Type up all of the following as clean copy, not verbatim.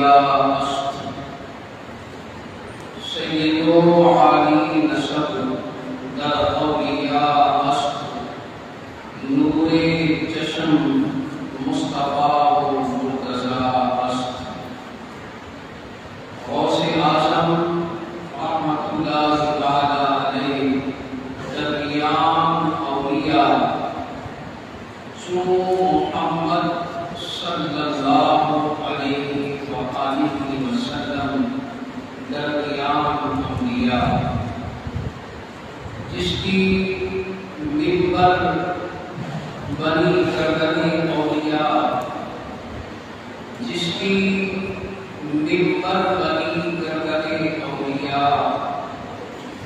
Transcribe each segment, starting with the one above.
است سید و عالی نسب در اولیاء است نور چشم مصطفیٰ و مرتضیٰ است غوث اعظم رحمت اللہ تعالی علیہ درمیان اولیاء سو محمد صلی اللہ علیہ وآلہ وسلم درمیان اولیاء جس کی منبر بنی گردنِ اولیاء جس کی منبر بنی گردنِ اولیاء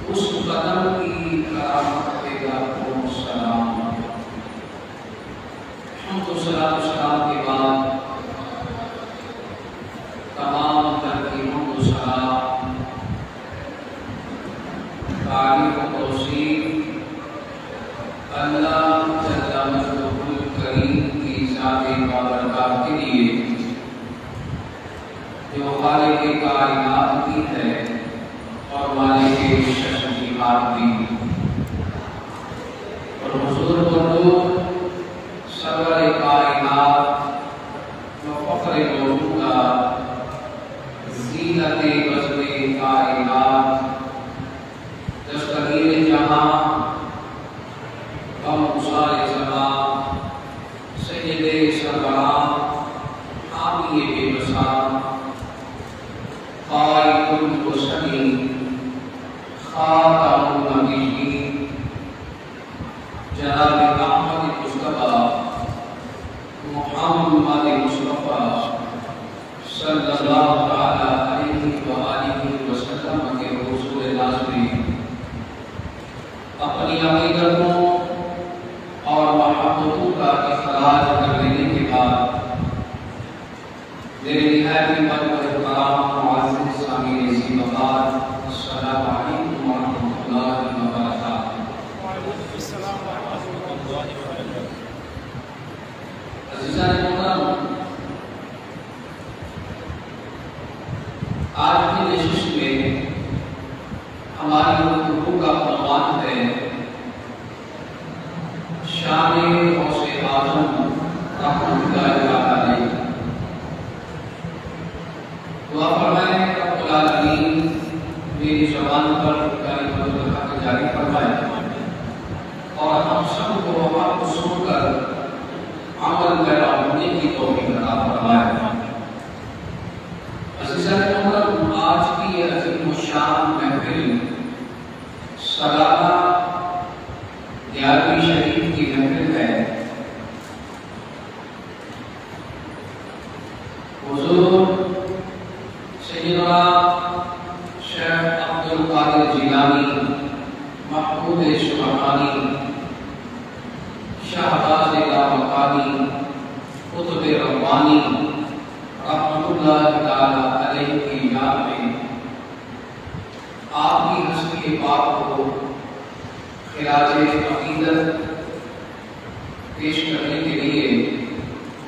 اس قدم کی کرامت پہ لاکھوں سلام حمد و صلاۃ و سلام کے بعد تمام تر کی حمد و سلام تعریف و توصیف اللہ جل مجدہ الکریم کی ذات بابرکات کے لیے جو خالق کائنات بھی ہے اور مالک شمسیات بھی اور حضور بندو سرور کائنات و فخر موجودات زینت بزم کائنات دستگیر جہاں غم گسار زمان سید سربراہ حامی بے بساں قائد المرسلین خاتم النبیین جناب احمد مصطفیٰ محمد مصطفیٰ صلی اللہ تعالی علیہ وآلہ وسلم کے حضور ناظرین اپنی عقیدتوں اور محبتوں کا اخراج کر لینے کے بعد میرے نہایت بڑے احترام معزز سامعین ذی مقام السلام علیکم ورحمۃ اللہ وبرکاتہ۔ وعلیکم السلام ورحمۃ اللہ وبرکاتہ۔ عزیزان محترم، آج کی نشست میں ہماری گفتگو کا عنوان ہے شان غوث اعظم رحمۃ اللہ علیہ۔ دعا فرمائیں رب العالمین میری زبان پر کلمۃ الحق جاری فرمائے اور ہم سب کو حق سن کر عمل پیرا ہونے کی توفیق عطا فرمائے۔ عزیزان محترم، آج کی یہ عظیم الشان محفل سالانہ 11ویں شریف کی محفل ہے۔ حضور سیدنا شیخ عبد القادر جیلانی محمود سبحانی شہباز لامکانی قطب ربانی رحمۃ اللہ تعالی علیہ کی یاد میں آپ کی ہستی پاک کو خراج عقیدت پیش کرنے کے لیے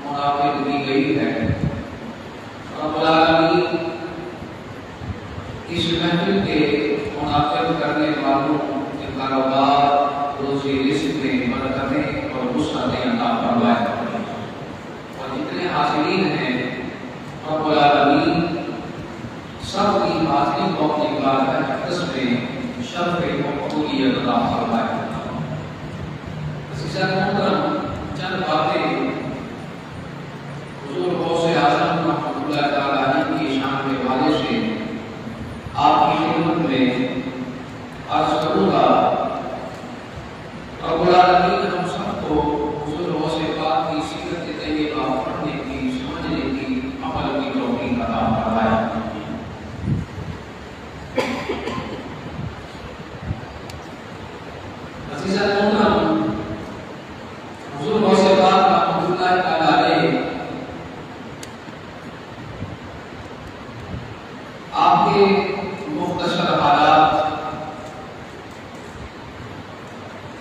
منعقد کی گئی ہے۔ رب العالمین اس محفل کے منعقد کرنے والوں کے کاروبار روزی رزق میں برکتیں اور وسعتیں عطا فرمائے اور جتنے حاضرین ہیں رب العالمین سب کی حاضری کو اپنی بارگاہ اقدس میں شرف مقبولیت عطا فرمائے۔ عزیزان محترم، چند باتیں حضور غوث اعظم رحمۃ اللہ تعالی علیہ کی شان کے حوالے سے آپ کی خدمت میں عرض کروں گا۔ رب العالمین ہم سب کو حضور غوث پاک کی سیرت طیبہ پڑھنے کی، سمجھنے کی، عمل کی توفیق عطا فرمائے۔ عزیزان محترم، حضور غوث پاک رحمۃ اللہ تعالی علیہ آپ کے مختصر حالات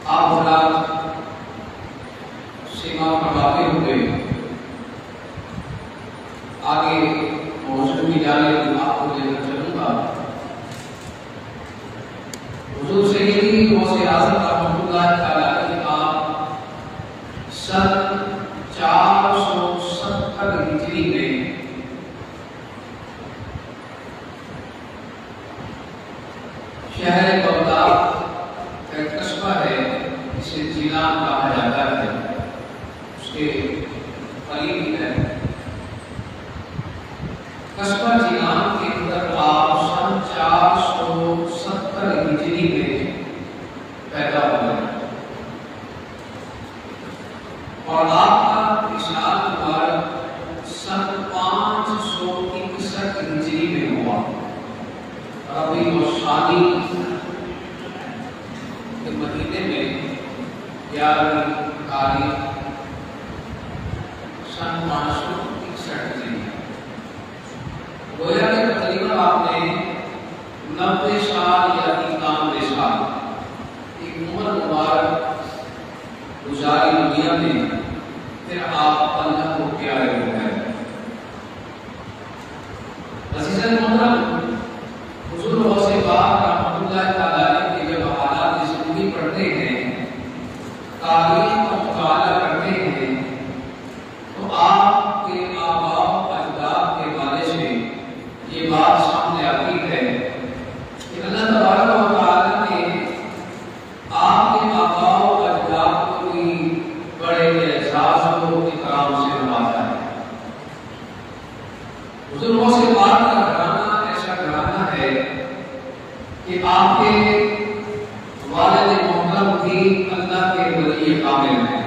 آپ حالات سیما فرماتے ہوئے آگے پہنچ موضوع کی جانب آپ کو لے کر چلوں گا۔ حضور سیدی غوث اعظم رحمۃ اللہ تعالی علیہ آپ سن 470 ہجری میں شہر بغداد ایک قصبہ ہے جسے جیلان کہا جاتا ہے، اس کے قریب ہی ہے قصبہ جیلان کے اندر آپ سن 470 ہجری میں پیدا ہوئے اور آپ کا وصال مبارک سن 561 ہجری میں ہوا۔ ربیع الثانی کے مہینے میں 11ویں تاریخ سن 561 ہجری میں گویا کہ تقریباً آپ نے 90 سال یا 91 سال ایک عمر مبارک گزاری دنیا میں، پھر آپ اللہ کو پیارے ہو گئے۔ عزیزاً محترم، حضور غوث پاک رحمۃ اللہ تعالی علیہ کے جب حالات زندگی پڑھتے ہیں، تاریخ کا مطالعہ کرتے ہیں، تو آپ کے آباء و اجداد کے بارے سے یہ بات سامنے آتی ہے کہ اللہ تبارک و تعالی نے آپ کے آباء و اجداد کو بھی بڑے اعزاز و اکرام سے نوازا ہے۔ حضور غوث پاک کا گھرانہ ایسا گھرانہ ہے کہ آپ کے والد محترم بھی اللہ کے ولی کامل ہیں،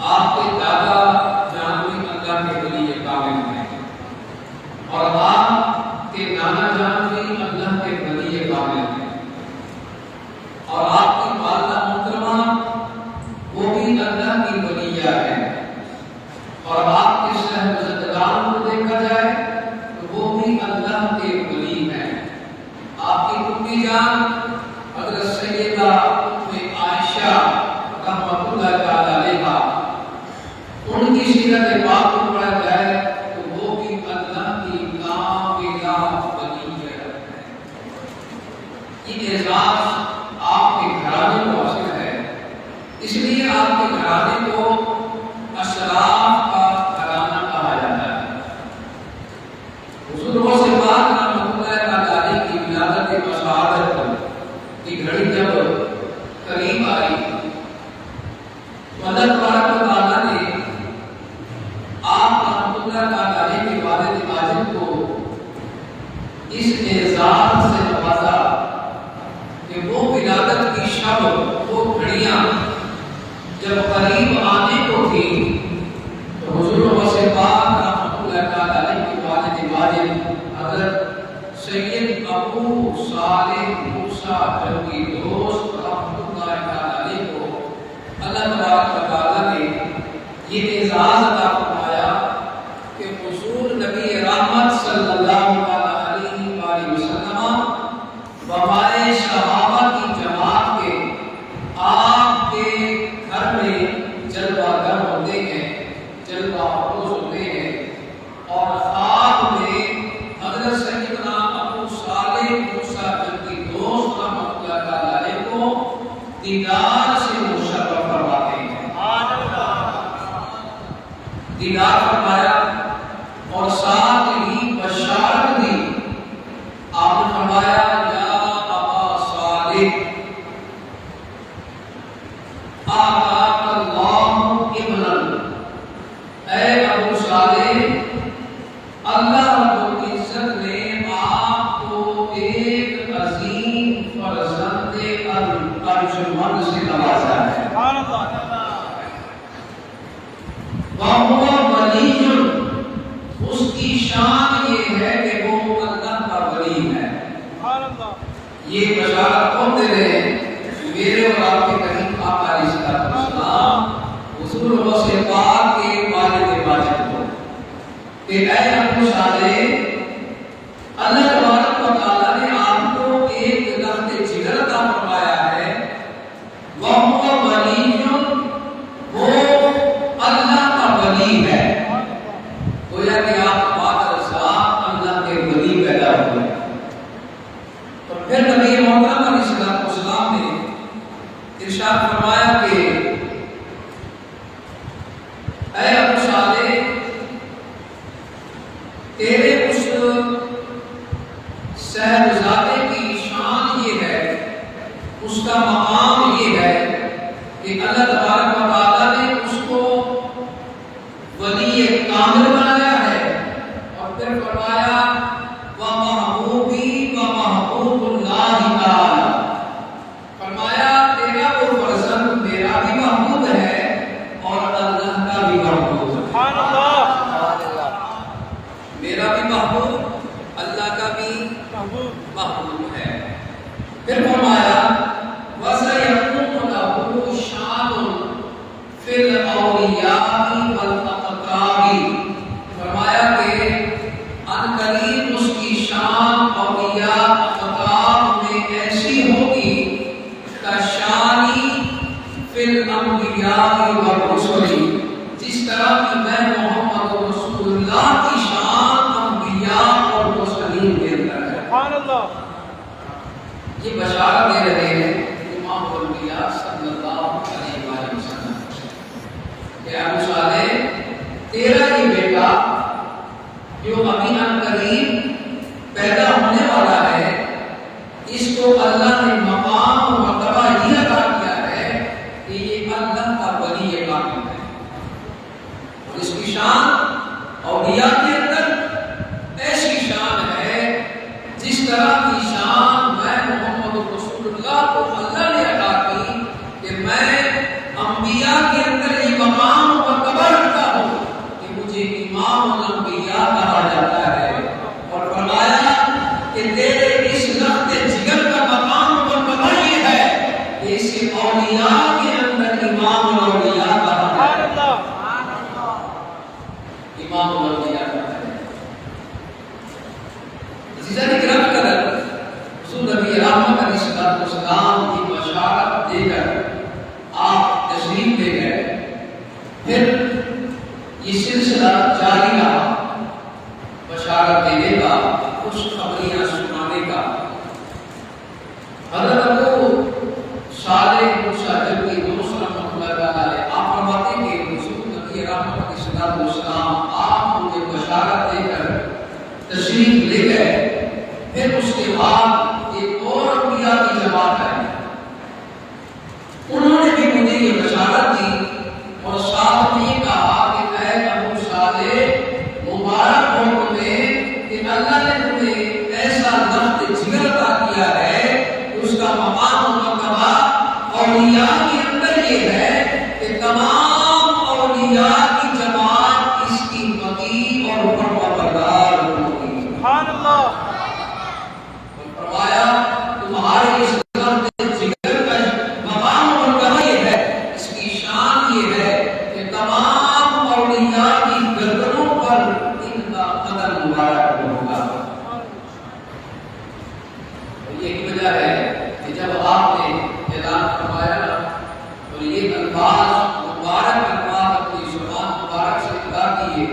آپ کے دادا جان بھی اللہ کے ولی کامل ہیں، اور آپ کے نانا جان بھی اللہ کے ولی کامل ہیں، اور آپ کی والدہ محترمہ وہ بھی اللہ کی ولیہ ہے، اور آپ کے صاحبزادگان کو دیکھا جائے تو وہ بھی اللہ کے ولی ہیں۔ آپ کی امی جان حضرت سیدہ عائشہ رحمۃ اللہ تعالی علیہا، ان کی سیرت پاک کو پڑھا جائے تو وہ بھی اللہ کی کاملہ ولی ہے۔ یہ اعزاز آپ کے گھرانے کو حاصل ہے، اس لیے آپ کے گھرانے کو اشراف کا گھرانہ کہا جاتا ہے۔ حضور غوث پاک رحمۃ اللہ تعالی علیہ کی ولادت مشاہدت کی گھڑی جب قریب آئی تو اللہ تبارک و تعالی نے آپ رحمۃ اللہ تعالی علیہ کے والد ماجد کو اس اعزاز سے نوازا کہ وہ ولادت کی شب، وہ گھڑیاں جب قریب آنے کو تھی تو حضور غوث پاک رحمۃ اللہ تعالی علیہ کے والد ماجد حضرت سید ابو صالح موسیٰ جنگی دوست رحمۃ اللہ تعالی علیہ کو اللہ تبارک و تعالی نے یہ اعزاز عطا فرمایا کہ حضور نبی رحمت صلی اللہ علیہ وآلہ وسلم ہمارے صحابہ کی جماعت کے آپ کے گھر میں جلوہ گر ہوتے ہیں، جلوہ افروز ہوتے ہیں، اور خواب میں حضرت سیدنا ابو صالح موسیٰ جنگی دوست رحمۃ اللہ تعالی علیہ کو دیدار سے مشرف فرماتے ہیں۔ دیدار فرمایا اور ساتھ ہی بشارت دی۔ آپ نے فرمایا یا ابا صالح آتاک اللہ ابنا، اے ابو صالح، اللہ رب العزت نے آپ کو ایک عظیم فرزند ارجمند سے نوازا ہے۔ وَهُوَ وَلِيٌّ، اس کی شان یہ ہے کہ وہ اللہ کا ولی ہے۔ یہ بشارت کون دے رہے ہیں؟ میرے اور آپ کے کریم آقا علیہ السلام حضور غوث پاک کے والد ماجد کو کہ اے ابو صالح، اللہ تبارک و تعالی نے آپ کو ایک درد جگر عطا فرمایا ہے۔ وَهُوَ وَلِيٌّ، وہ اللہ کا ولی ہے۔ گویا کہ آپ بادرزاق عامل بنایا ہے، اور پھر فرمایا وَمَحْبُوبِي وَمَحْبُوبُ اللَّهِ تَعَالَى، فرمایا تیرا وہ فرزند میرا بھی محبوب ہے اور اللہ کا بھی محبوب ہے۔ سبحان اللہ، میرا بھی محبوب اللہ کا بھی محبوب ہے۔ پھر فرمایا وَسَيَكُونُ لَهُ شَانٌ فِي الْأَوْلِيَاءِ وَالْأَقْطَابِ، فرمایا کہ عنقریب اس کی شان اولیاء اقطاب میں ایسی ہوگی کشانی فی الانبیاء والرسل، جس طرح کہ میں محمد رسول اللہ کی شان انبیاء اور مرسلین کے اندر ہے۔ سبحان اللہ، یہ بشارت دے رہے ہیں امام الانبیاء صلی اللہ علیہ وآلہ وسلم کہ ابو صالح تیرا یہ بیٹا جو ابھی عنقریب پیدا ہونے والا ہے، اس کو اللہ نے مقام و مرتبہ یہ عطا کیا ہے کہ یہ اللہ کا ولی کامل ہے، اور اس کی شان اولیاء کے اندر ایسی شان ہے جس طرح کی شان میں محمد رسول اللہ کو اللہ نے عطا کی کہ میں انبیاء کے اندر یہ مقام و مرتبہ رکھتا ہوں کہ مجھے امام الانبیاء کہا جاتا ہے، اور فرمایا کہ تیرے اس لخت جگر کا مقام و مرتبہ یہ ہے کہ اسے اولیاء کے اندر امام الاولیاء کہا سبحان ہے، اللہ، امام الاولیاء کہا ہے۔ عزیزان اکرام قدر، حضور نبی رحمت علیہ السلام کی بشارت دے کر آپ تشریف لے گئے، پھر یہ سلسلہ جاری رہا بشارت دینے کا، خوشخبریاں سنانے کا۔ حضرت ابو صالح موسیٰ جبکہ دوست رحمۃ اللہ علیہ آپ فرماتے ہیں کہ حضور نبی رحمت علیہ السلام آپ مجھے بشارت دے کر تشریف لے گئے، پھر اس کے بعد ایک اور انبیاء کی جماعت ہے، انہوں نے بھی مجھے یہ بشارت دی اور ساتھ میں یہ کہا کہ اے ابو صالح مبارک ہو تمہیں کہ اللہ نے تمہیں ایسا لخت جگر عطا کیا ہے کہ اس کا مقام و مرتبہ اولیاء کے اندر یہ ہے کہ تمام اولیاء کی جماعت اس کی مطیع اور فرمانبردار ہوگی۔ سبحان اللہ، فرمایا تمہارے اس لخت جگر کا مقام و مرتبہ یہ ہے، اس کی شان یہ ہے کہ تمام اولیاء کی گردنوں پر ان کا قدم مبارک ہوگا۔ یہی وجہ ہے کہ جب آپ نے اعلان فرمایا تو یہ الفاظ مبارک الفاظ اپنی زبان مبارک سے ادا کیے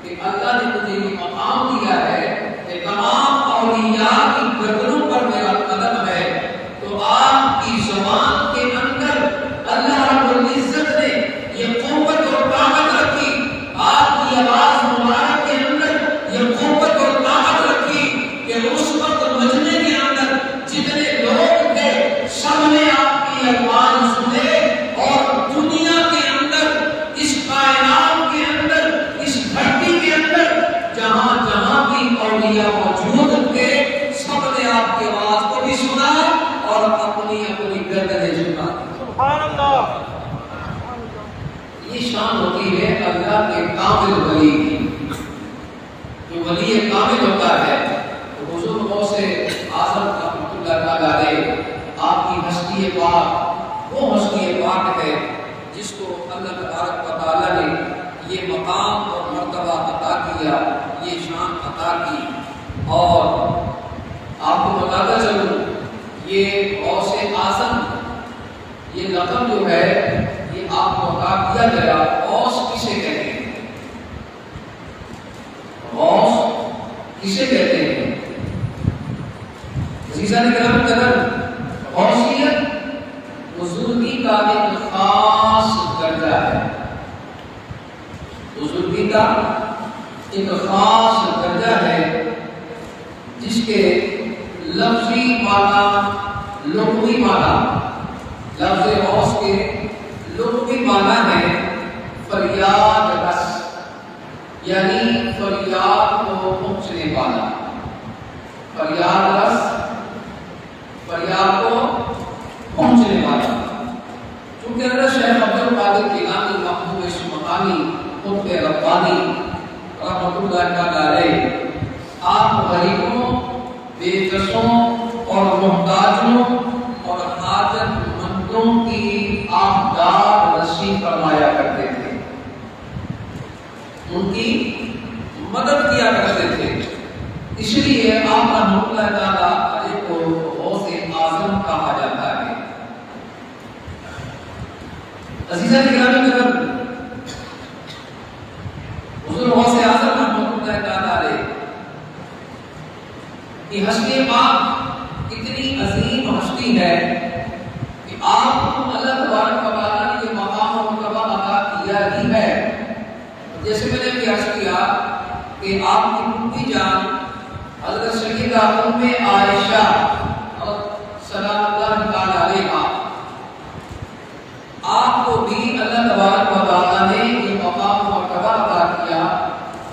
کہ اللہ نے مجھے یہ مقام دیا ہے کہ تمام اولیاء کی گردنوں پر میرا قدم ہے، تو آپ کی زبان کے اندر اللہ رب العزت نے یہ قوت اور طاقت رکھی، آپ کی آواز مبارک کے اندر یہ قوت اور طاقت رکھی کہ اس وقت مجمع کے اندر جتنے لوگ تھے سب نے آپ کی آواز سنے، اور دنیا کے اندر اس کائنات کے اندر اس دھرتی کے اندر جہاں جہاں بھی اولیاء موجود تھے سب نے آپ کی آواز کو بھی سنا اور اپنی اپنی گردنیں جھکا دی۔ سبحان اللہ، یہ شان ہوتی ہے اللہ کے کامل ولی کی۔ جو ولی کامل ہوتا ہے تو حضور غوث اعظم رحمۃ اللہ تعالیٰ علیہ آپ کی ہستی پاک وہ ہستی پاک ہے جس کو اللہ تبارک و تعالیٰ نے یہ مقام اور مرتبہ عطا کیا، یہ شان عطا کی۔ اور آپ کو بتاتا چلوں یہ غوث اعظم یہ لقب جو ہے یہ آپ کو عطا کیا گیا۔ غوث کسے کہتے ہیں؟ غوث کسے کہتے ہیں؟ عزیزان کرام قدر، غوثیت بزرگی کا ایک خاص درجہ ہے، بزرگی کا ایک خاص درجہ ہے جس کے لفظی معنی لغوی معنی، لفظ غوث کے لغوی معنی ہے فریاد رس، یعنی فریاد کو پہنچنے والا، فریاد رس، فریاد کو پہنچنے والا۔ چونکہ حضرت شیخ عبد القادر جیلانی محبوب مقامی قطب ربانی رحمۃ اللہ تعالی علیہ، آپ غریبوں، بے کسوں اور محتاجوں اور حاجت مندوں کی آمداد رسی فرمایا کرتے تھے، ان کی مدد کیا کرتے تھے۔ اس لیے آپ رحمۃ اللہ تعالی علیہ کو غوث اعظم کہا جاتا ہے۔ عزیزان گرامی قدر، حضور غوث اعظم رحمۃ اللہ تعالی علیہ کی ہستی پاک اتنی عظیم ہستی ہے کہ آپ کو اللہ تبارک و تعالیٰ نے یہ مقام و مرتبہ عطا کیا ہی ہے۔ جیسے میں نے عرض کیا کہ آپ کی پھوپھی جان حضرت سیدہ ام عائشہ سلام اللہ تعالی علیہا، آپ کو بھی اللہ تبارک و تعالیٰ نے یہ مقام و مرتبہ عطا کیا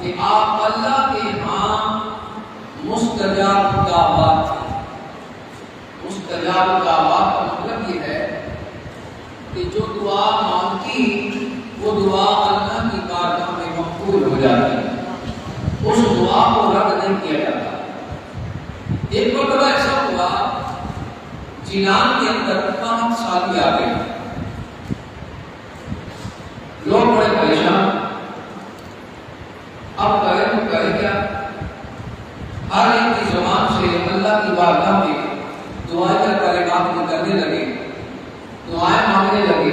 کہ آپ اللہ کے ہاں مستجاب دعوات تھے۔ مستجاب دعوات کا مطلب یہ ہے کہ جو دعا مانگتی وہ دعا اللہ کی بارگاہ میں مقبول ہو جاتی، اس دعا کو رد نہیں کیا جاتا۔ ایک مرتبہ ایسا ہوا، جنان کے اندر 5 سال آ گئے، لوگ بڑے پریشان، اب کریں تو کریں کیا؟ ہر ایک کی زبان سے اللہ کی بارگاہ میں دعائیں کا کلمات نکلنے لگے، دعائیں مانگنے لگے،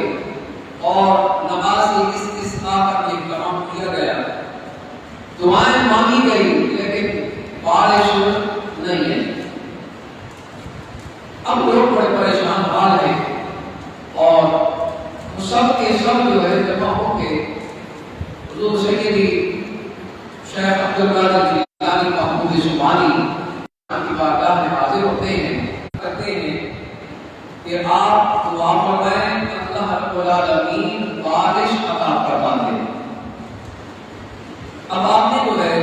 اور نماز استسقاء کا بھی اہتمام کیا گیا۔ دعائیں مانگی گئی لیکن بارش نہیں ہے۔ اب لوگ بڑے پریشان حال ہیں، اور سب کے سب جو ہے جمع ہو کے حضور سیدی شیخ عبد القادر جیلانی محمود سبحانی کی بارگاہ میں حاضر ہوتے ہیں، کرتے ہیں کہ آپ دعا فرمائیں اللہ رب العالمین بارش عطا فرما دے۔ اب آپ نے جو ہے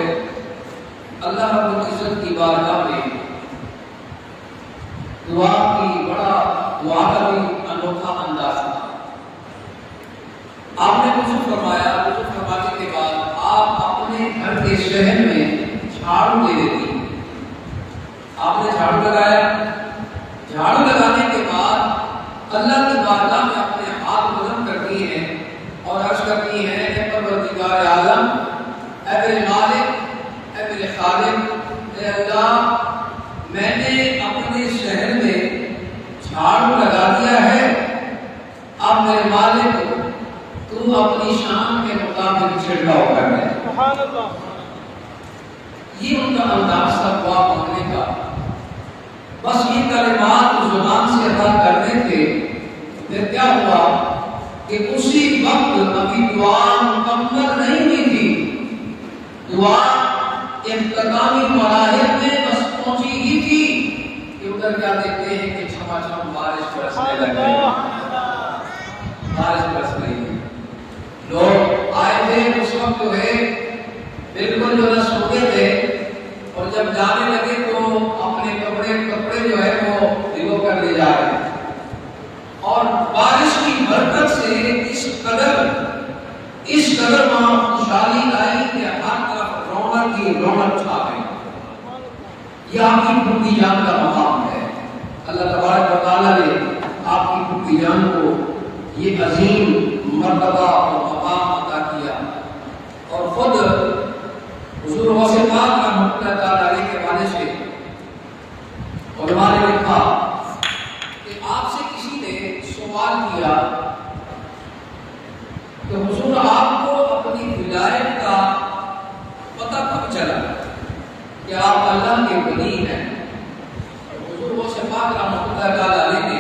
اللہ رب العزت کی بارگاہ میں دعا کی، بڑا دعا کا بھی انوکھا انداز تھا۔ آپ نے وضو فرمایا، وضو فرمانے کے بعد آپ اپنے گھر کے شہر میں جھاڑو دے دیتی۔ آپ نے جھاڑو لگایا، جھاڑو لگانے کے بعد اللہ کی بارگاہ میں اپنے ہاتھ بلند کرتی ہیں اور عرض کرتی ہیں اے پروردگار عالم، اے میرے مالک، اے میرے خالق، اے اللہ، میں نے اپنے شہر میں جھاڑو لگا دیا ہے، اب میرے مالک تو اپنی شان کے مطابق چھڑکاؤ کر دے۔ سبحان اللہ۔ یہ ان کا انداز تھا دعا مانگنے کا۔ بس یہ کلمات زبان سے ادا کرنے تھے، پھر کیا ہوا کہ اسی وقت ابھی دعا مکمل نہیں ہوئی تھی، دعا اختتامی مراحل میں بس پہنچی ہی تھی کہ ادھر کیا دیکھتے ہیں کہ چھما چھم بارش برسنے لگے، بارش برس رہی ہے۔ لوگ آئے تھے اس وقت جو ہے بالکل جو ہے سوتے تھے، اور جب جانے لگے تو اپنے کپڑے جو ہے وہ بھگو کر لے جا رہے ہیں، اور بارش کی برکت سے اس قدر وہاں خوشحالی آئی کہ ہر طرف رونق ہی رونق چھا گئی۔ یہ آپ کی پھوپھی جان کا مقام ہے۔ اللہ تبارک و تعالیٰ نے آپ کی پھوپھی جان کو یہ عظیم مرتبہ اور مقام عطا کیا، اور خود حضور غوث پاک رحمۃ اللہ تعالیٰ علیہ کے حوالے سے علماء نے لکھا کہ آپ سے کسی نے سوال کیا کہ حضور آپ کو اپنی ولایت کا پتہ کب چلا کہ آپ اللہ کے ولی ہیں؟ حضور غوث پاک رحمۃ اللہ تعالیٰ علیہ نے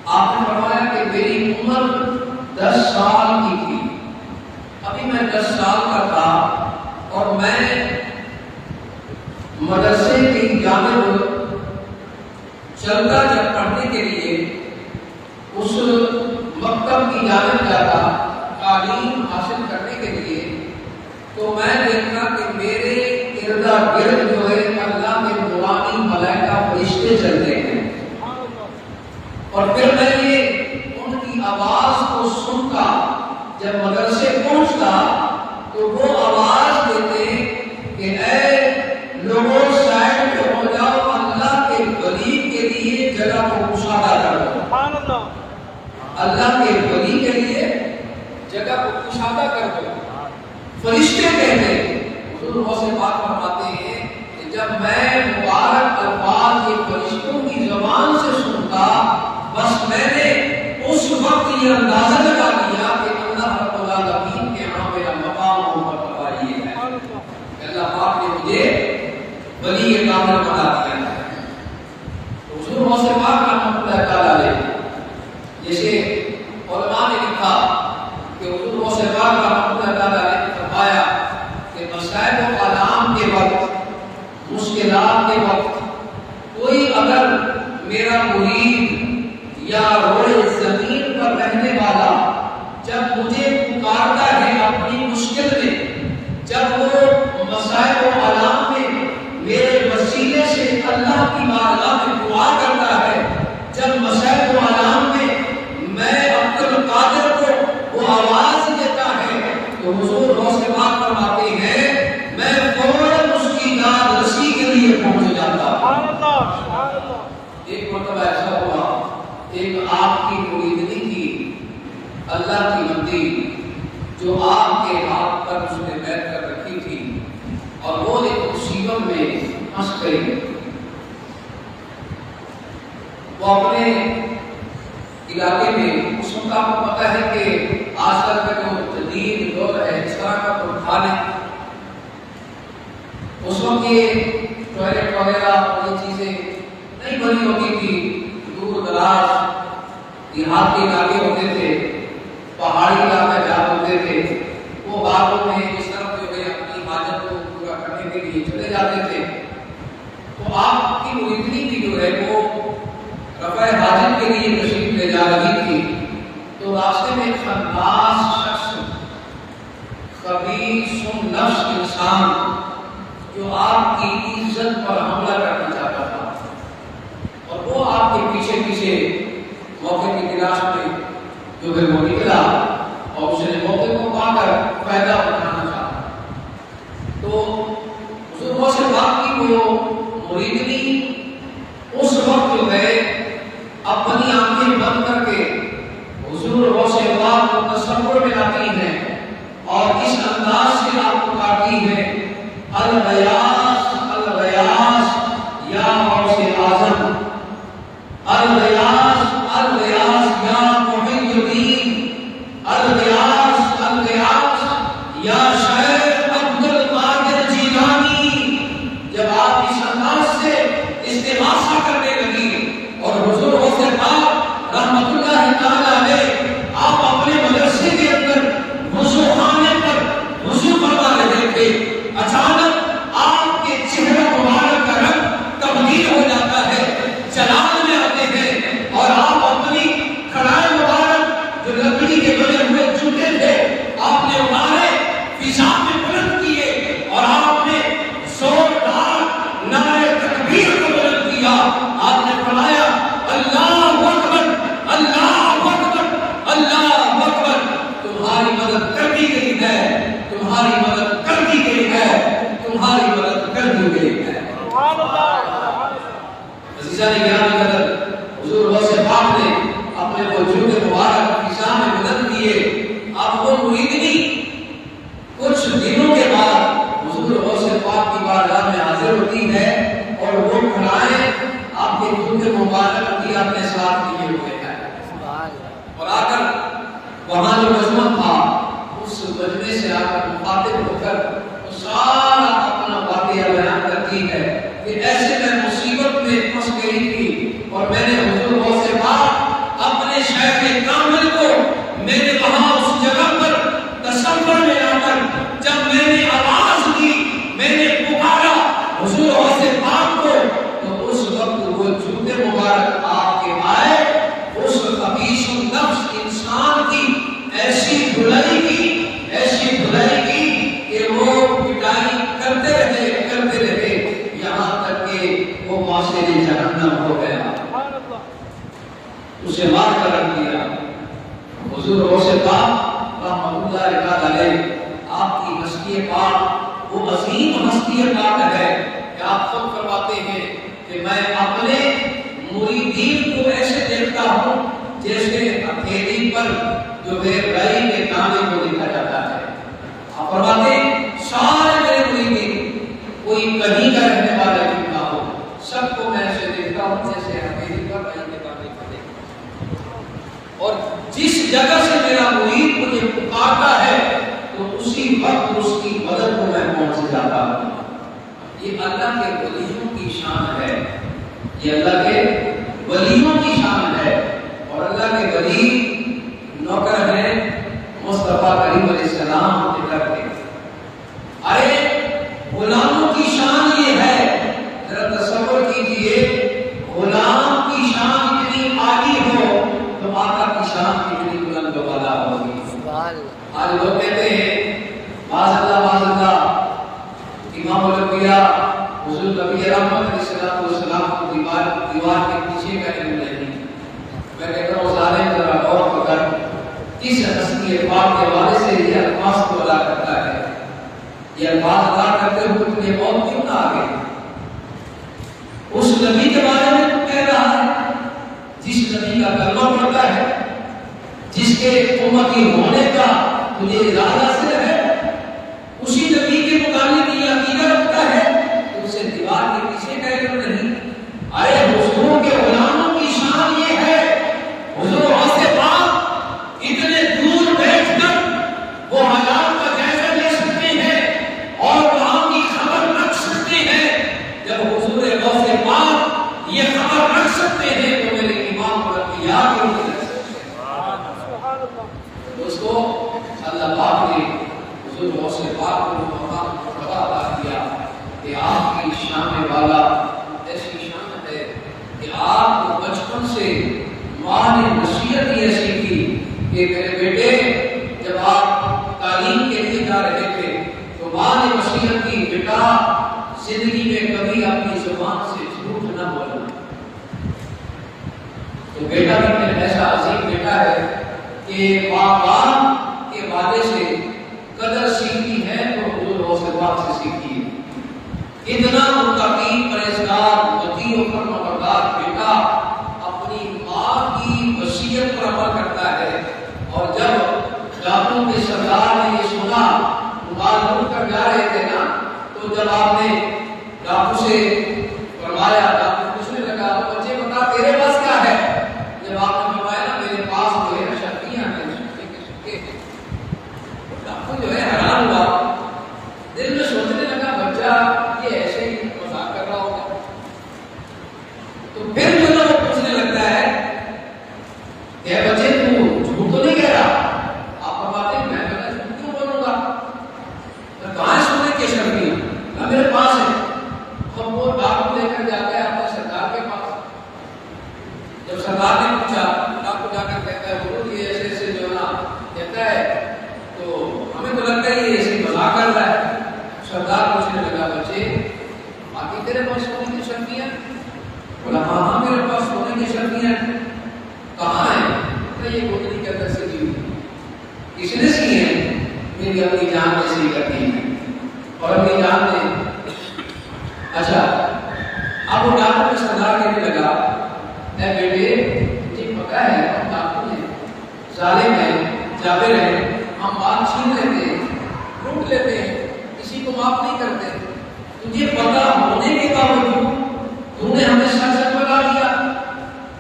آپ نے فرمایا کہ میری عمر 10 سال کی تھی، ابھی میں 10 سال کا تھا، اور میں مدرسے کی جانب چلتا جب پڑھنے کے لیے اس مکتب کی جانب جاتا تعلیم حاصل کرنے کے لیے، تو میں کہ میرے اردا گرد جو ہے اللہ کے نورانی ملائکہ فرشتے چلتے ہیں، اور پھر میں نے ان کی آواز کو سن کر جب مدرسے پہنچتا تو وہ آواز دیتے کہ اے لوگوں سائڈ پہ ہو جاؤ، اللہ کے ولی کے لیے جگہ کو کشادہ کر دو، اللہ کے ولی کے لیے جگہ کو کشادہ کر دو۔ فرشتے کہتے حضور غوث پاک فرماتے ہیں کہ جب میں مبارک الفاظ یہ فرشتوں کی زبان سے سنتا، بس میں نے اس وقت یہ اندازہ لگا لیا کہ اللہ رب العالمین کے ہاں میرا مقام و مرتبہ یہ ہے، اللہ پاک نے مجھے ولی کامل بنا دیا ہے۔ حضور غوث پاک رحمۃ اللہ تعالی علیہ، جیسے علماء نے لکھا کہ حضور غوث پاک رحمۃ اللہ تعالی علیہ نے فرمایا کہ مصائب و آلام کے وقت، مشکلات کے وقت کوئی اگر میرا مرید یا روئے زمین پر رہنے والا جب مجھے پکارتا ہے اپنی مشکل میں، جب وہ مصائب و آلام میں میرے وسیلے سے اللہ کی بارگاہ میں دعا کرتا ہے، جب مصائب و آلام میں میں عبد القادر کو وہ آواز دیتا ہے، تو حضور غوث پاک فرماتے ہیں میں فوراً اس کی داد رسی کے لیے پہنچ جاتا ہوں۔ ایک مرتبہ ایسا ہوا، ایک آپ کی مریدنی تھی اللہ کی بندی جو آپ کے ہاتھ پر اس نے بیٹھ کر رکھی تھی، اور وہ ایک مصیبت میں پھنس گئی۔ وہ اپنے علاقے میں، اس وقت آپ کو پتہ ہے کہ آج کل کا جو جدید دور ہے اس طرح کا کوئی تھا نہیں، اس وقت یہ ٹوائلٹ وغیرہ یہ چیزیں نہیں بنی ہوتی تھی، دور دراز دیہات کے علاقے ہوتے تھے، پہاڑی علاقے جات ہوتے تھے، وہ باغوں میں اس طرف جو ہے اپنی حاجت کو پورا کرنے کے لیے چلے جاتے تھے۔ تو آپ کی مریدنی بھی جو ہے وہ رفع حاجت کے لیے تشریف لے جا رہی تھی، تو راستے میں ایک خناس شخص، خبیث نفس انسان جو آپ کی عزت پر حملہ کرنا چاہتا تھا، اور وہ آپ کے پیچھے پیچھے موقع کی تلاش میں جو ہے وہ نکلا، اور اس نے موقع کو پا کر فائدہ اٹھانا چاہا۔ تو حضور غوث پاک کی وہ مریدنی اس وقت جو ہے اپنی آنکھیں بند کر کے حضور غوث پاک کو تصور میں لاتی ہیں، اور اس انداز سے آپ کو کہتی ہے الغیاث الغیاث یا غوث اعظم، الغیاث الغیاث یا محی الدین، الغیاث الغیاث یا شیخ عبد القادر جیلانی۔ جب آپ اس انداز سے استغاثہ کرنے لگی، اور حضور غوث پاک رحمۃ اللہ تعالی علیہ آپ اپنے مدرسے کے اندر وضو خانے پر وضو فرما رہے تھے، اچانک آپ کے چہرہ مبارک کا رنگ تبدیل ہو جاتا ہے، جلال میں آتے ہیں، اور آپ اپنی کڑھائی مبارک جو لکڑی کے بنے ہوئے جوتے تھے آپ نے اتارے، فضا میں بلند کیے، اور آپ نے زوردار نعرہ تکبیر کو بلند کیا۔ آپ نے فرمایا اللہ اکبر اللہ اکبر اللہ اکبر، تمہاری مدد کر دی گئی ہے، تمہاری مدد کر دی گئی ہے، تمہاری مدد کر دی گئی ہے۔ عزیزان گرامی قدر، حضور غوث پاک نے اپنے وجود مبارک فضا میں بلند کیے۔ اب وہ مریدنی کچھ دنوں کے بعد حضور غوث پاک کی بارگاہ میں حاضر ہوتی ہے، اور وہ کھڑائیں آپ کے وجود مبارک کی اپنے ساتھ لیے ہوئے ہیں، اور آ کر وہاں جو مجمع تھا اس مجمع سے آ کر مخاطب ہو کر سارا اپنا واقعہ بیان کرتی ہے کہ ایسے میں مصیبت میں پھنس گئی تھی، اور میں نے حضور غوث پاک اپنے شیخ کامل اللہ علیہ آپ کی ہستی پاک وہ عظیم ہستی پاک ہے کہ آپ خود فرماتے ہیں کہ میں اپنے مریدین کو ایسے دیکھتا ہوں جیسے ہتھیلی پر جو ہے رائی کے دانے کو دیکھا جاتا ہے. آپ فرماتے ہیں سارے میرے مریدین کوئی کہیں کا رہنے والا کیوں نہ ہو سب کو میں ایسے دیکھتا ہوں جیسے ہتھیلی پر رائی کے دانے کو دیکھتا ہوں. اور جس جگہ سے میرا مرید مجھے پکارتا ہے تو اسی وقت اس کی مدد کو میں پہنچ جاتا ہوں. یہ اللہ کے ولیوں کی شان ہے. یہ اللہ کے ولیوں کی شان ہے. اور اللہ کے ولی نوکر ہیں مصطفیٰ کریم علیہ السلام کے در کے. ارے غلاموں کی شان یہ ہے, ذرا تصور کیجئے غلام کی شان اتنی عالی ہو تو آقا کی شان کتنی بلند و بالا ہوگی. آج لوگ کہتے ہیں معاذ اللہ امام الانبیاء حضور نبی رحمت علیہ السلام کو دیوار کے پیچھے کا علم نہیں. میں کہتا ہوں ظالم ذرا غور کر کس ہستی پاک کے حوالے سے یہ الفاظ کو ادا کرتا ہے. یہ الفاظ ادا کرتے ہوئے تجھے موت کیوں نہ آ گئی؟ اس نبی کے بارے میں تو کہہ رہا ہے جس نبی کا کلمہ پڑھتا ہے, جس کے امتی ہونے کا تجھے ارادہ حاصل ہے, اسی نبی کے متعلق یہ عقیدہ رکھتا ہے تو اسے دیوار کے پیچھے کا علم نہیں. ارے حضور کے غلاموں کی شان یہ ہے حضور سے پاک اتنے دور بیٹھ کر وہ حالات کا جائزہ لے سکتے ہیں اور وہاں کی خبر رکھ سکتے ہیں. جب حضور سے پاک یہ خبر رکھ سکتے ہیں تو میرے امام الانبیاء کے لیے دوستو اللہ پاک نے حضور غوث پاک کو مقام مرتبہ عطا کیا کہ آپ کی شان والا ایسی شان ہے کہ آپ کو بچپن سے ماں نے نصیحت یہ ایسی کی کہ میرے بیٹے جب آپ تعلیم کے لیے جا رہے تھے تو ماں نے نصیحت کی بیٹا زندگی میں کبھی اپنی زبان سے جھوٹ نہ بولنا. تو بیٹا بھی میرا ایسا عظیم بیٹا ہے کہ ماں باپ کے وعدے سے قدر سیکھی ہے تو حضور غوث پاک سے سیکھی ہے. اتنا متقی پرہیزگار مطیع و فرمانبردار بیٹا اپنی ماں کی وصیت پر عمل کرتا ہے. اور جب ڈاکو کے سردار نے یہ سنا مال لوٹ کر جا رہے تھے نا تو جب آپ نے ڈاکو سے فرمایا, ڈاکو پوچھنے لگا بچے بتا تیرے پاس کیا ہے؟ جب آپ نے فرمایا نا میرے پاس جو ہے شکتیاں ہیں, ڈاکو جو ہے حیران ہوا, دل میں سوچنے لگا بچہ یہ ایسے ہی مذاق کر رہا ہوگا. تو پھر جو ہے وہ پوچھنے لگتا ہے کہ بچے تو جھوٹ تو نہیں کہہ رہا؟ آپ فرماتے ہیں میں جھوٹ کیوں بولوں گا, کہاں سونے کی شکتیاں میرے پاس ہے. ہم وہ ڈاکو لے کر جاتا ہے اپنے سردار کے پاس. جب سردار نے پوچھا ڈاکو جا کر کہتا ہے وہ یہ ایسے ایسے جو نا کہتا ہے تو ہمیں تو لگتا ہے یہ ایسے مذاق کر رہا ہے. سردار پوچھنے لگا بچے باقی تیرے پاس سونے کی شکتیاں؟ بولا ہاں ہاں میرے پاس سونے کی شکتیاں ہیں. کہاں ہیں؟ یہ گودری کے اندر سے دی ہوئی. کس نے سی ہے؟ میری اپنی جان میں سی کرتی ہے. اور اپنی جان نے اچھا اب وہ ڈاکو میں سردار کہنے لگا اے بیٹے مجھے پتا ہے ہم ڈاکو ہیں, ظالم ہیں, جابر ہیں, ہم بات چھین لیتے ہیں, لوٹ لیتے ہیں, کسی کو معاف نہیں کرتے. تجھے پتا ہونے کے باوجود تو نے ہمیں سچ سچ بتا دیا.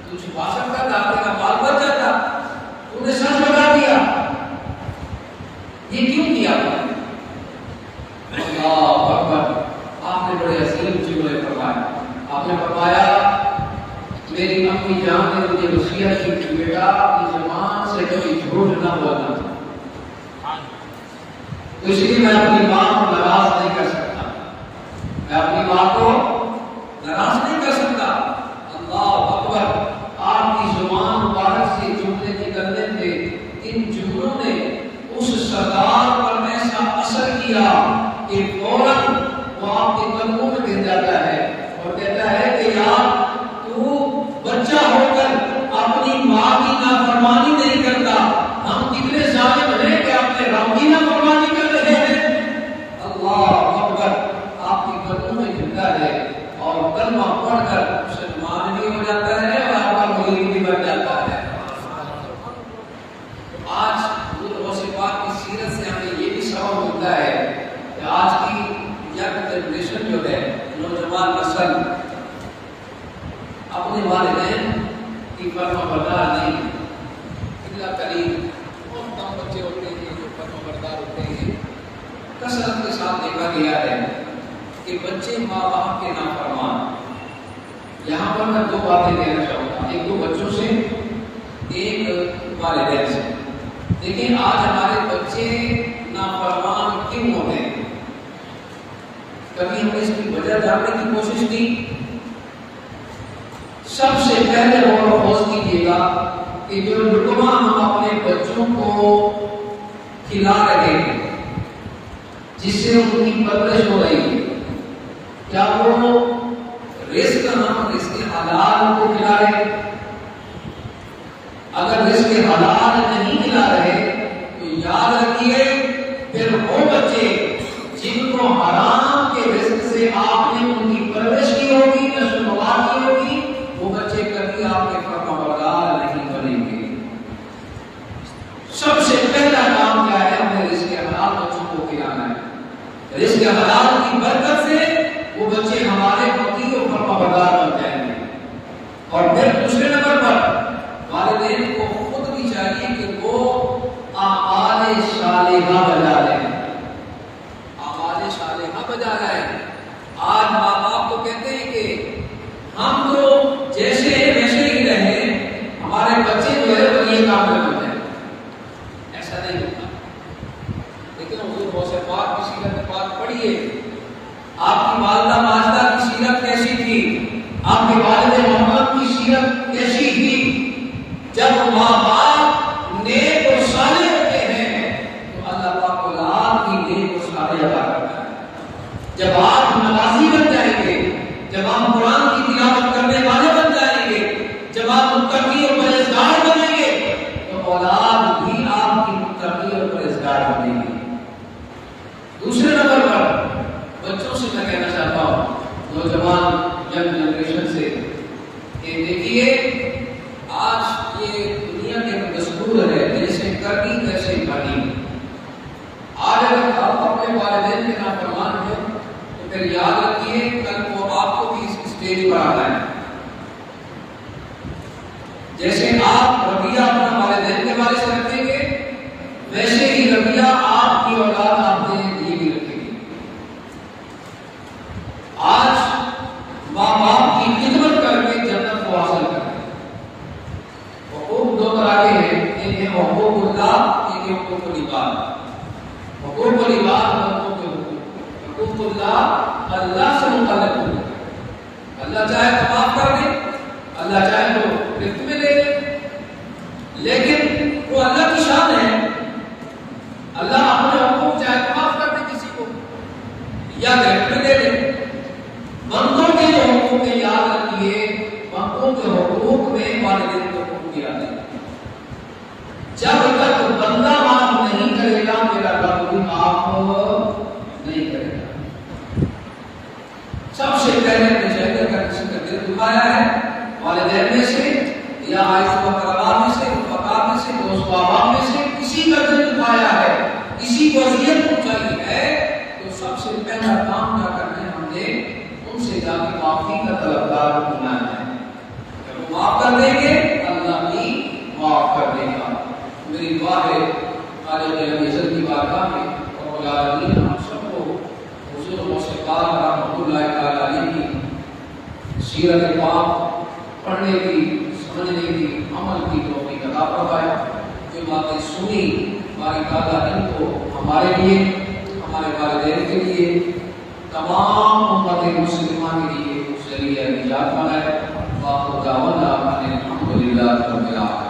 تو چھپا سکتا تھا, آپ کا بال بچ جاتا, تو نے سچ بتا دیا. یہ کیوں کیا آپ نے؟ اللہ اکبر. آپ نے بڑے عظیم جملے فرمائے. آپ نے فرمایا میری اپنی جان نے مجھے وصیت کی کہ بیٹا اپنی زبان سے کبھی جھوٹ نہ بولنا. تو اس لیے میں اپنی ماں کو ناراض نہیں کر سکتا, میں اپنی ماں کو ناراض نہیں کر سکتا. اللہ اکبر. آپ کی زبان مبارک سے جملے نکلنے تھے, ان جملوں نے اس سردار پر ایسا اثر کیا کہ فوراً وہ آپ کے قدموں میں گر جاتا ہے اور کہتا ہے کہ یار تو بچہ ہو کر اپنی ماں کی نافرمانی نہیں کرتا. ہم کتنے ظالم ہیں کہ اپنے رب کی پڑھ کر مسلمان بھی ہو جاتا ہے اور آپ کا مرید بھی بن جاتا ہے۔ آج حضور غوث پاک کی سیرت سے ہمیں یہ بھی سبق ملتا ہے کہ آج کی ینگ جنریشن جو ہے، نوجوان نسل اپنے والدین کی فرما بردار نہیں، اللہ کریم بہت کم بچے ہوتے ہیں جو فرما بردار ہوتے ہیں۔ کثرت کے ساتھ دیکھا گیا ہے کہ بچے ماں باپ کے نافرمان۔ یہاں پر میں دو باتیں کہنا چاہوں گا، ایک دو بچوں سے، ایک والدین سے۔ لیکن آج ہمارے بچے نافرمان کیوں ہوتے ہیں؟ کبھی ہم نے اس کی وجہ جاننے کی کوشش کی؟ سب سے پہلے غور و خوض کیجیے گا کہ جو لقمہ ہم اپنے بچوں کو کھلا رہے ہیں، جس سے ان کی پرورش ہو رہی ہے، کیا وہ رزق ہم رزق حلال کو کھلا رہے ہیں؟ اگر رزق حلال نہیں کھلا رہے تو یاد رکھیے پھر وہ بچے جن کو حرام کے رزق سے آپ نے ان کی پرورش کی ہوگی، نشو و نما کی ہوگی، وہ بچے کبھی آپ کے فرمانبردار نہیں بنیں گے۔ سب سے پہلا کام کیا ہے؟ ہمیں رزق حلال بچوں کو کھلانا ہے۔ رزق حلال کی برکت سے وہ بچے ہمارے مطیع و فرمانبردار بن جائیں گے۔ اور پھر دوسرے نمبر پر والدین کو خود بھی چاہیے کہ وہ اعمال صالحہ بجا لیں، اعمال صالحہ بجا لیں۔ آج ماں باپ تو کہتے ہیں کہ ہم تو جیسے ویسے ہی رہیں، ہمارے بچے جو ہے وہ یہ کام کرتے ہیں۔ ایسا نہیں ہوتا۔ لیکن حضور غوث پاک کی سیرت پاک پڑھیے، آپ کی والدہ ماجدہ کی سیرت کیسی تھی، آپ کے والد محمد کی سیرت کیسی تھی۔ جب ماں باپ نیک اور صالح ہوتے ہیں تو اللہ پاک اولاد بھی نیک اور صالح عطا کرتا ہے۔ جب آپ نمازی بن جائیں گے، جب آپ قرآن کی تلاوت کرنے والے بن جائیں گے، جب آپ متقی اور پرہیزگار بنیں گے تو اولاد بھی آپ کی متقی اور پرہیزگار بنے گی۔ دوسرے نمبر پر بچوں سے میں کہنا چاہتا ہوں، نوجوان ینگ جنریشن سے، کہ دیکھیے آج یہ دنیا کے دستور ہے جیسے کرنی ویسے بھرنی۔ آج اگر آپ اپنے والدین کے نافرمان ہیں تو پھر یاد رکھیے کل وہ آپ کو بھی اس اسٹیج پر آنا ہے۔ جیسے آپ رویہ اپنے والدین کے بارے سے رکھیں گے، ویسے ہی رویہ آپ کی اولاد آپ کے لیے بھی رکھے گی۔ آج ماں باپ کی خدمت کر کے جنت کو حاصل کریں۔ حقوق دو طرح کے ہیں، ایک ہے حقوق اللہ، ایک ہے حقوق العباد۔ حقوق العباد بندوں کے حقوق، حقوق اللہ اللہ سے متعلق ہوتے ہیں۔ اللہ چاہے تو معاف کر دے، اللہ چاہے تو رزق میں دے دے، لیکن وہ اللہ کی شان ہے۔ اللہ اپنے حقوق چاہے تو معاف کر دے کسی کو یا رزق میں دے دے۔ بندوں کے جو حقوق ہیں یاد رکھیے، بندوں کے حقوق میں والدین کو حقوق دیا ہے۔ جب تک بندہ معاف نہیں کرے گا میرا رب بھی معاف نہیں کرے گا۔ سب سے پہلے مجھے اگر کسی کا دل دکھایا ہے والدین میں سے یا عائشہ و کرام میں سے، رفقا میں سے، دوست احباب میں سے کسی کا دل دکھایا ہے، کسی کو اذیت پہنچائی ہے، تو سب سے پہلا کام کیا کرنا ہے؟ ہم نے ان سے جا کے معافی کا طلبگار ہونا ہے۔ جب وہ معاف کر دیں گے اللہ بھی معاف کر دے گا۔ میری دعا ہے خالق عزت کی بارگاہ میں رب العالمین ہم سب کو حضور غوث پاک رحمۃ اللہ تعالی علیہ کی سیرت پاک پڑھنے کی، سمجھنے کی، عمل کی توفیق عطا فرمائے۔ جو باتیں سنی باری تعالیٰ ان کو ہمارے لیے، ہمارے والدین کے لیے، تمام امت مسلمہ کے لیے ذریعہ نجات بنائے۔ وآخر دعوانا ان الحمد للہ رب العالمین۔